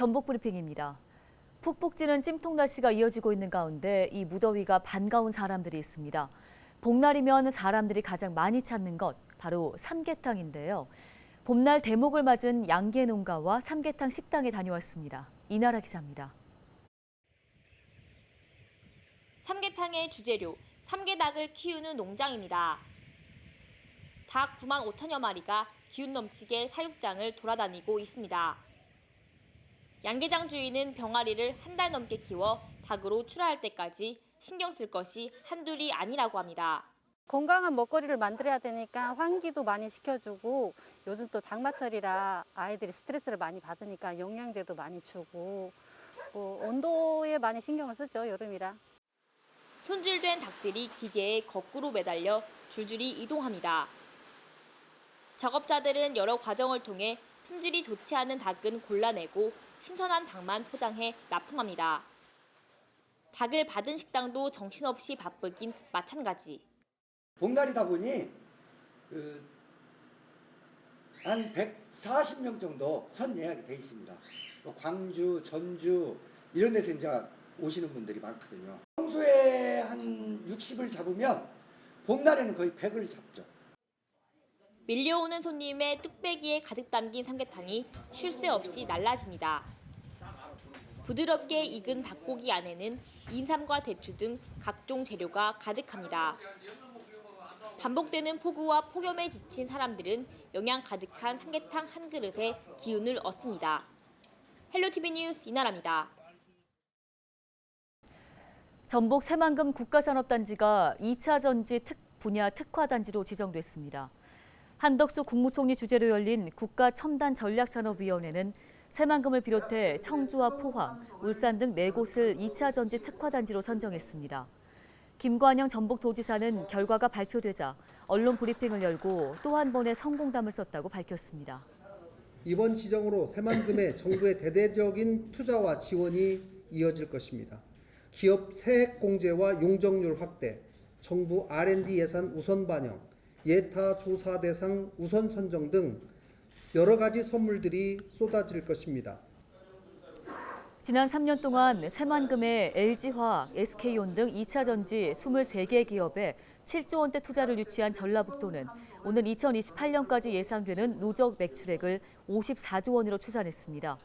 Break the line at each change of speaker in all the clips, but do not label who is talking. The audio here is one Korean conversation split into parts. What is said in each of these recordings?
전북 브리핑입니다. 푹푹 찌는 찜통 날씨가 이어지고 있는 가운데 이 무더위가 반가운 사람들이 있습니다. 봄날이면 사람들이 가장 많이 찾는 것, 바로 삼계탕인데요. 봄날 대목을 맞은 양계 농가와 삼계탕 식당에 다녀왔습니다. 이나라 기자입니다.
삼계탕의 주재료, 삼계닭을 키우는 농장입니다. 닭 9만 5천여 마리가 기운 넘치게 사육장을 돌아다니고 있습니다. 양계장 주인은 병아리를 한 달 넘게 키워 닭으로 출하할 때까지 신경 쓸 것이 한둘이 아니라고 합니다.
건강한 먹거리를 만들어야 되니까 환기도 많이 시켜주고, 요즘 또 장마철이라 아이들이 스트레스를 많이 받으니까 영양제도 많이 주고, 온도에 많이 신경을 쓰죠, 여름이라.
손질된 닭들이 기계에 거꾸로 매달려 줄줄이 이동합니다. 작업자들은 여러 과정을 통해 품질이 좋지 않은 닭은 골라내고 신선한 닭만 포장해 납품합니다. 닭을 받은 식당도 정신없이 바쁘긴 마찬가지.
봄날이다 보니 한 140명 정도 선 예약이 돼 있습니다. 광주, 전주 이런 데서 이제 오시는 분들이 많거든요. 평소에 한 60을 잡으면 봄날에는 거의 100을 잡죠.
밀려오는 손님의 뚝배기에 가득 담긴 삼계탕이 쉴 새 없이 날라집니다. 부드럽게 익은 닭고기 안에는 인삼과 대추 등 각종 재료가 가득합니다. 반복되는 폭우와 폭염에 지친 사람들은 영양 가득한 삼계탕 한 그릇에 기운을 얻습니다. 헬로티비 뉴스 이나라입니다.
전북 새만금 국가산업단지가 2차 전지 분야 특화단지로 지정됐습니다. 한덕수 국무총리 주재로 열린 국가첨단전략산업위원회는 새만금을 비롯해 청주와 포항, 울산 등 4곳을 2차 전지 특화단지로 선정했습니다. 김관영 전북도지사는 결과가 발표되자 언론 브리핑을 열고 또 한 번의 성공담을 썼다고 밝혔습니다.
이번 지정으로 새만금의 정부의 대대적인 투자와 지원이 이어질 것입니다. 기업 세액 공제와 용적률 확대, 정부 R&D 예산 우선 반영, 예타 조사 대상 우선 선정 등 여러 가지 선물들이 쏟아질 것입니다.
지난 3년 동안 새만금의 LG화학, SK온 등 2차 전지 23개 기업에 7조 원대 투자를 유치한 전라북도는 오는 2028년까지 예상되는 누적 매출액을 54조 원으로 추산했습니다.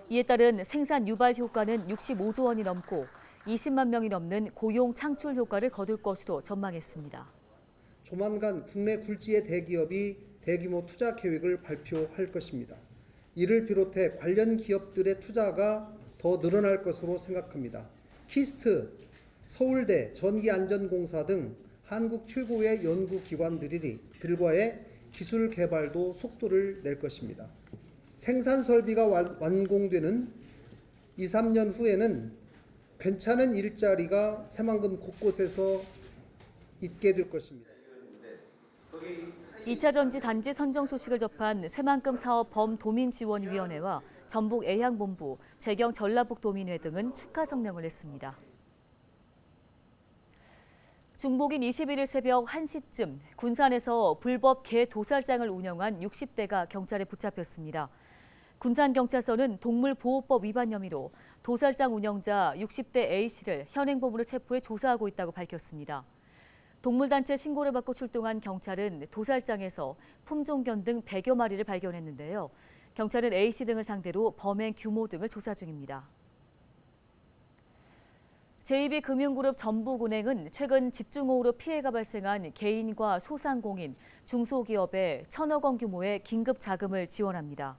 이에 따른 생산 유발 효과는 65조 원이 넘고 20만 명이 넘는 고용 창출 효과를 거둘 것으로 전망했습니다.
조만간 국내 굴지의 대기업이 대규모 투자 계획을 발표할 것입니다. 이를 비롯해 관련 기업들의 투자가 더 늘어날 것으로 생각합니다. 키스트, 서울대, 전기안전공사 등 한국 최고의 연구기관들과의 기술 개발도 속도를 낼 것입니다. 생산 설비가 완공되는 2, 3년 후에는 괜찮은 일자리가 새만금 곳곳에서 있게 될 것입니다.
2차 전지 단지 선정 소식을 접한 새만금 사업 범도민지원위원회와 전북애향본부, 재경 전라북도민회 등은 축하 성명을 냈습니다. 중복인 21일 새벽 1시쯤 군산에서 불법 개 도살장을 운영한 60대가 경찰에 붙잡혔습니다. 군산경찰서는 동물보호법 위반 혐의로 도살장 운영자 60대 A씨를 현행범으로 체포해 조사하고 있다고 밝혔습니다. 동물단체 신고를 받고 출동한 경찰은 도살장에서 품종견 등 100여 마리를 발견했는데요. 경찰은 A씨 등을 상대로 범행 규모 등을 조사 중입니다. JB금융그룹 전북은행은 최근 집중호우로 피해가 발생한 개인과 소상공인, 중소기업에 1,000억 원 규모의 긴급 자금을 지원합니다.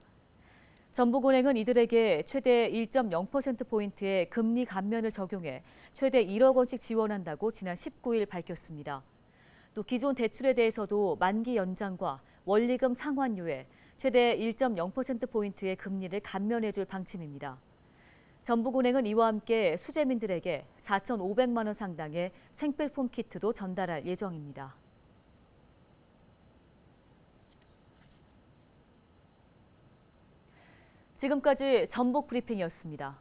전북은행은 이들에게 최대 1.0%포인트의 금리 감면을 적용해 최대 1억 원씩 지원한다고 지난 19일 밝혔습니다. 또 기존 대출에 대해서도 만기 연장과 원리금 상환료에 최대 1.0%포인트의 금리를 감면해 줄 방침입니다. 전북은행은 이와 함께 수재민들에게 4,500만 원 상당의 생필품 키트도 전달할 예정입니다. 지금까지 전북 브리핑이었습니다.